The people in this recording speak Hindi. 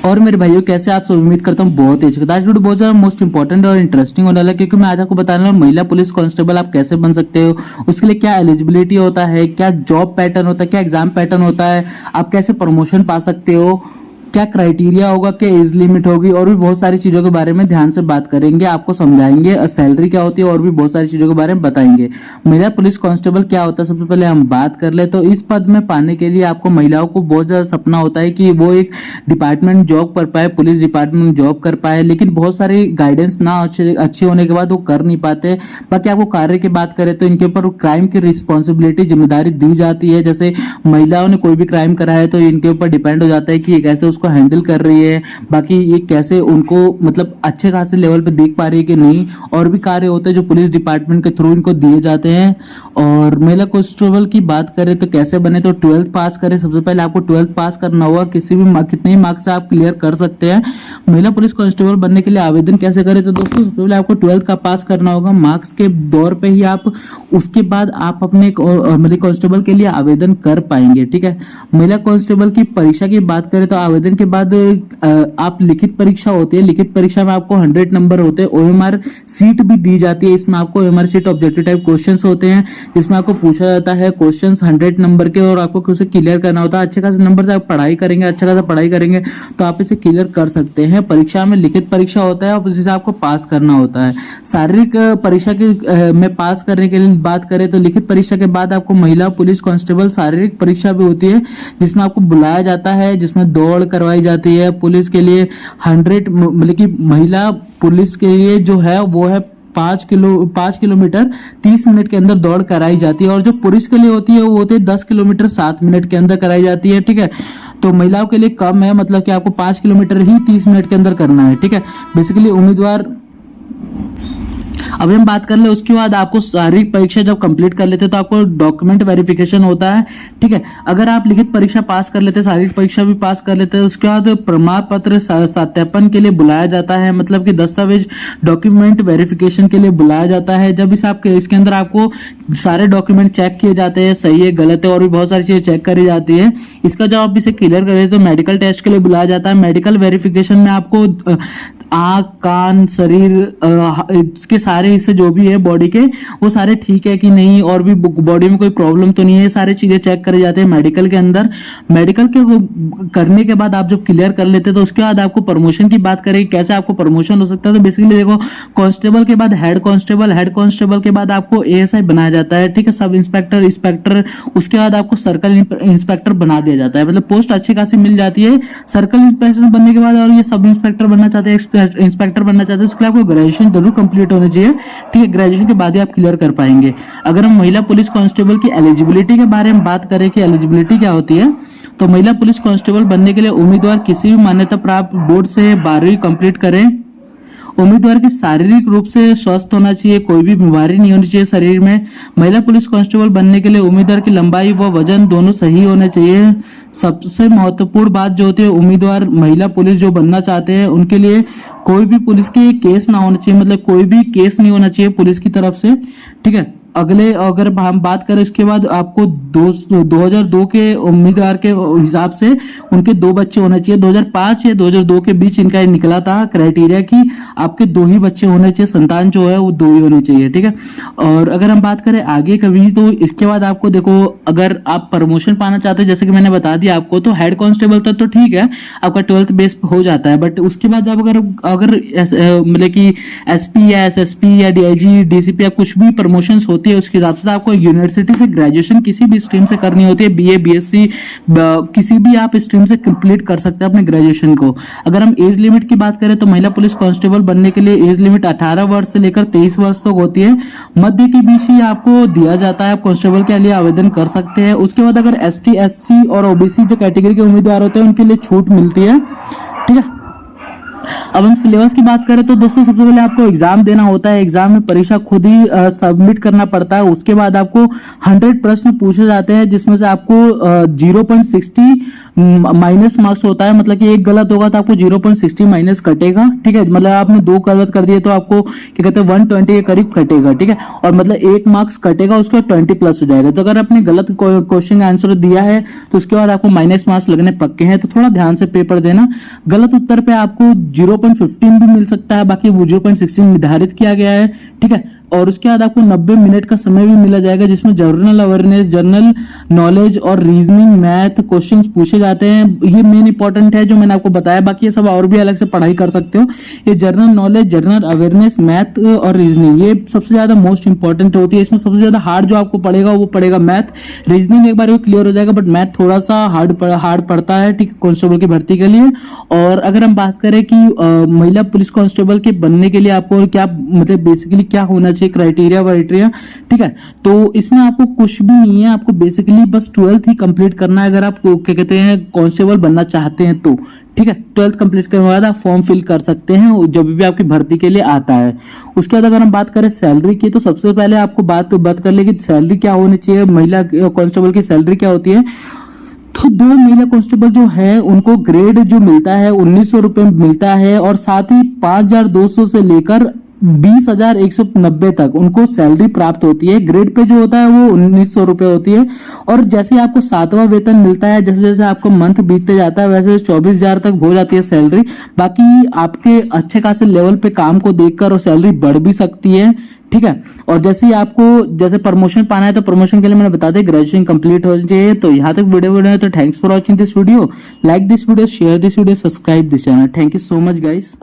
और मेरे भाइयों कैसे आप सब, उम्मीद करता हूँ बहुत ही अच्छा। आज वीडियो बहुत ज्यादा मोस्ट इंपॉर्टेंट और इंटरेस्टिंग होने वाला है, क्योंकि मैं आज आपको बताने वाला हूँ महिला पुलिस कांस्टेबल आप कैसे बन सकते हो, उसके लिए क्या एलिजिबिलिटी होता है, क्या जॉब पैटर्न होता है, क्या एग्जाम पैटर्न होता है, आप कैसे प्रमोशन पा सकते हो, क्या क्राइटेरिया होगा, क्या एज लिमिट होगी, और भी बहुत सारी चीजों के बारे में ध्यान से बात करेंगे, आपको समझाएंगे सैलरी क्या होती है और भी बहुत सारी चीजों के बारे में बताएंगे। महिला पुलिस कांस्टेबल क्या होता है, सबसे पहले हम बात कर ले तो इस पद में पाने के लिए आपको महिलाओं को बहुत ज्यादा सपना होता है कि वो एक डिपार्टमेंट जॉब कर पाए, पुलिस डिपार्टमेंट में जॉब कर पाए, लेकिन बहुत सारी गाइडेंस ना अच्छी होने के बाद वो कर नहीं पाते। बाकी आपको कार्य की बात करें तो इनके ऊपर क्राइम की रिस्पॉन्सिबिलिटी जिम्मेदारी दी जाती है। जैसे महिलाओं ने कोई भी क्राइम करा है तो इनके ऊपर डिपेंड हो जाता है कि ये कैसे उसको हैंडल कर रही है, बाकी ये कैसे उनको मतलब अच्छे खासे लेवल पे देख पा रही है कि नहीं। और भी कार्य होते हैं जो पुलिस डिपार्टमेंट के थ्रू इनको दिए जाते हैं। और महिला कांस्टेबल की बात करें तो कैसे बने, तो 12th पास करें। सबसे पहले आपको 12th पास करना होगा, किसी भी कितने ही मार्क्स से आप क्लियर कर सकते हैं। महिला पुलिस कांस्टेबल बनने के लिए आवेदन कैसे करें, तो दोस्तों सबसे पहले आपको 12th का पास करना होगा। मार्क्स के दौर पे ही आप उसके बाद आप अपने महिला कांस्टेबल के लिए आवेदन कर पाएंगे। ठीक है, महिला कांस्टेबल की परीक्षा की बात करें तो आवेदन के बाद आप लिखित परीक्षा होती है। लिखित परीक्षा में आपको 100 नंबर होते हैं। ओएमआर सीट भी दी जाती है। इसमें आपको OMR sheet objective type questions होते हैं, जिसमें आपको पूछा जाता है क्वेश्चंस 100 नंबर के, और आपको उसे क्लियर करना होता है। अच्छे खासे नंबर से आप पढ़ाई करेंगे, अच्छा खासा पढ़ाई करेंगे तो आप इसे क्लियर कर सकते हैं। परीक्षा में लिखित परीक्षा होता है और उसी से आपको पास करना होता है। शारीरिक परीक्षा के में पास करने के लिए बात करें तो लिखित परीक्षा के बाद आपको महिला पुलिस कांस्टेबल शारीरिक परीक्षा भी होती है, जिसमें आपको बुलाया जाता है, जिसमें दौड़ करवाई जाती है। पुलिस के लिए 100 मतलब कि महिला पुलिस के लिए जो है वो है 5 किलोमीटर 30 मिनट के अंदर दौड़ कराई जाती है, और जो पुरुष के लिए होती है वो होते हैं 10 किलोमीटर 7 मिनट के अंदर कराई जाती है। ठीक है, तो महिलाओं के लिए कम है, मतलब कि आपको 5 किलोमीटर ही 30 मिनट के अंदर करना है। ठीक है, बेसिकली उम्मीदवार अभी हम बात कर ले। उसके बाद आपको शारीरिक परीक्षा जब कंप्लीट कर लेते हैं तो आपको डॉक्यूमेंट वेरिफिकेशन होता है। ठीक है, अगर आप लिखित परीक्षा पास कर लेते हैं, शारीरिक परीक्षा भी पास कर लेते हैं, उसके बाद प्रमाण पत्र सत्यापन के लिए बुलाया जाता है, मतलब कि दस्तावेज डॉक्यूमेंट वेरिफिकेशन के लिए बुलाया जाता है। जब इसके अंदर आपको सारे डॉक्यूमेंट चेक किए जाते हैं, सही है गलत है और भी बहुत सारी चीजें चेक करी जाती है। इसका जब आप इसे क्लियर करें तो मेडिकल टेस्ट के लिए बुलाया जाता है। मेडिकल वेरिफिकेशन में आपको आँख, कान, शरीर, इसके सारे हिस्से जो भी है बॉडी के वो सारे ठीक है कि नहीं, और भी बॉडी में कोई प्रॉब्लम तो नहीं है, सारी चीजें चेक करे जाते हैं मेडिकल के अंदर। मेडिकल के करने के बाद आप जब क्लियर कर लेते हैं तो उसके बाद आपको प्रमोशन की बात करें, कैसे आपको प्रमोशन हो सकता है। तो बेसिकली देखो, कांस्टेबल के बाद हेड कांस्टेबल, हेड कांस्टेबल के बाद आपको एएसआई बनाया जाता है। ठीक है, सब इंस्पेक्टर, इंस्पेक्टर, उसके बाद आपको सर्कल इंस्पेक्टर बना दिया जाता है। मतलब पोस्ट अच्छी खासी मिल जाती है सर्कल इंस्पेक्टर बनने के बाद। और ये सब इंस्पेक्टर बनना चाहते हैं, इंस्पेक्टर बनना चाहते हैं, उसके लिए आपको ग्रेजुएशन जरूर कंप्लीट होनी चाहिए। ठीक है, ग्रेजुएशन के बाद ही आप क्लियर कर पाएंगे। अगर हम महिला पुलिस कांस्टेबल की एलिजिबिलिटी के बारे में बात करें कि एलिजिबिलिटी क्या होती है, तो महिला पुलिस कांस्टेबल बनने के लिए उम्मीदवार किसी भी मान्यता प्राप्त बोर्ड से 12वीं कंप्लीट करें। उम्मीदवार की शारीरिक रूप से स्वस्थ होना चाहिए, कोई भी बीमारी नहीं होनी चाहिए शरीर में। महिला पुलिस कांस्टेबल बनने के लिए उम्मीदवार की लंबाई व वजन दोनों सही होने चाहिए। सबसे महत्वपूर्ण बात जो होती है, उम्मीदवार महिला पुलिस जो बनना चाहते हैं उनके लिए कोई भी पुलिस के केस ना होना चाहिए, मतलब कोई भी केस नहीं होना चाहिए पुलिस की तरफ से। ठीक है, अगर हम बात करें इसके बाद आपको 2002 के उम्मीदवार के हिसाब से उनके 2 बच्चे होने चाहिए। 2005 या 2002 के बीच इनका निकला था क्राइटेरिया कि आपके 2 ही बच्चे होने चाहिए, संतान जो है वो 2 ही होने चाहिए। ठीक है, और अगर हम बात करें आगे कभी तो इसके बाद आपको देखो, अगर आप प्रमोशन पाना चाहते हैं जैसे कि मैंने बता दिया आपको, तो हेड कांस्टेबल तक तो ठीक है, आपका 12th बेस हो जाता है। बट उसके बाद जब अगर मतलब कि एसपी या एसएसपी या डीआईजी, डीसीपी या कुछ भी प्रमोशन होती है, उसके हिसाब से आपको यूनिवर्सिटी से ग्रेजुएशन किसी भी स्ट्रीम से करनी होती है। बीए, बीएससी, किसी भी आप स्ट्रीम से कंप्लीट कर सकते हैं अपने ग्रेजुएशन को। अगर हम एज लिमिट की बात करें तो महिला पुलिस कांस्टेबल बनने के लिए एज लिमिट 18 वर्ष से लेकर 23 वर्ष तक होती है। मध्य के बीच ही आपको दिया जाता है, आप कांस्टेबल के लिए आवेदन कर सकते हैं। उसके बाद अगर एसटी, एससी और ओबीसी जो कैटेगरी के उम्मीदवार होते हैं उनके लिए छूट मिलती है। ठीक है, अब हम सिलेबस की बात करें तो दोस्तों सबसे पहले आपको एग्जाम देना होता है, एग्जाम में परीक्षा खुद ही सबमिट करना पड़ता है। उसके बाद आपको 100 प्रश्न पूछे जाते हैं जिसमें से आपको 0.60 माइनस मार्क्स होता है, मतलब कि एक गलत होगा तो आपको 0.60 माइनस कटेगा, ठीक है। मतलब आपने 2 गलत कर दिए तो आपको क्या कहते हैं 120 के करीब कटेगा, ठीक है। और मतलब 1 मार्क्स कटेगा, उसके बाद 20 प्लस हो जाएगा। तो अगर आपने गलत क्वेश्चन आंसर दिया है तो उसके बाद आपको माइनस मार्क्स लगने पक्के हैं, तो थोड़ा ध्यान से पेपर देना। गलत उत्तर पे आपको 0.15 भी मिल सकता है, बाकी 0.16 निर्धारित किया गया है, ठीक है। और उसके बाद आपको 90 मिनट का समय भी मिला जाएगा जिसमें जनरल अवेयरनेस, जनरल नॉलेज और रीजनिंग, मैथ क्वेश्चंस पूछे जाते हैं। ये मेन इंपॉर्टेंट है जो मैंने आपको बताया, बाकी ये सब और भी अलग से पढ़ाई कर सकते हो। ये general knowledge, general awareness, math और रीजनिंग ये सबसे ज्यादा मोस्ट इंपॉर्टेंट होती है। इसमें सबसे ज्यादा हार्ड जो आपको पड़ेगा वो पड़ेगा मैथ। रीजनिंग एक बार वो क्लियर हो जाएगा, बट मैथ थोड़ा सा हार्ड पड़ता है, ठीक है, कांस्टेबल की भर्ती के लिए। और अगर हम बात करें कि महिला पुलिस कांस्टेबल के बनने के लिए आपको क्या मतलब बेसिकली क्या होना चाहिए, क्राइटेरिया, ठीक है। तो इसमें आपको कुछ भी नहीं है, आपको बेसिकली बस 12th ही कंप्लीट करना है अगर आप क्या कहते हैं कांस्टेबल बनना चाहते हैं तो, ठीक है। 12th कंप्लीट करने के बाद आप फॉर्म फिल कर सकते हैं जब भी आपकी भर्ती के लिए आता है। उसके बाद अगर हम बात करें सैलरी की, तो सबसे पहले आपको बात कर ले कि सैलरी क्या होनी चाहिए, महिला कांस्टेबल की सैलरी क्या होती है। तो 2 महिला कांस्टेबल जो है उनको ग्रेड जो मिलता है 1900 रुपए मिलता है, और साथ ही 5200 से लेकर 20,190 तक उनको सैलरी प्राप्त होती है। ग्रेड पे जो होता है वो 1900 रुपए होती है। और जैसे आपको 7वां वेतन मिलता है, जैसे जैसे आपको मंथ बीतते जाता है वैसे 24,000 तक हो जाती है सैलरी। बाकी आपके अच्छे खासे लेवल पे काम को देखकर और सैलरी बढ़ भी सकती है, ठीक है। और जैसे ही आपको जैसे प्रमोशन पाना है तो प्रमोशन के लिए मैंने बता दिया ग्रेजुएशन कंप्लीट होनी चाहिए। तो यहाँ तक वीडियो है, तो thanks for watching this video, like this video, share this video, subscribe this channel. Thank you so much guys.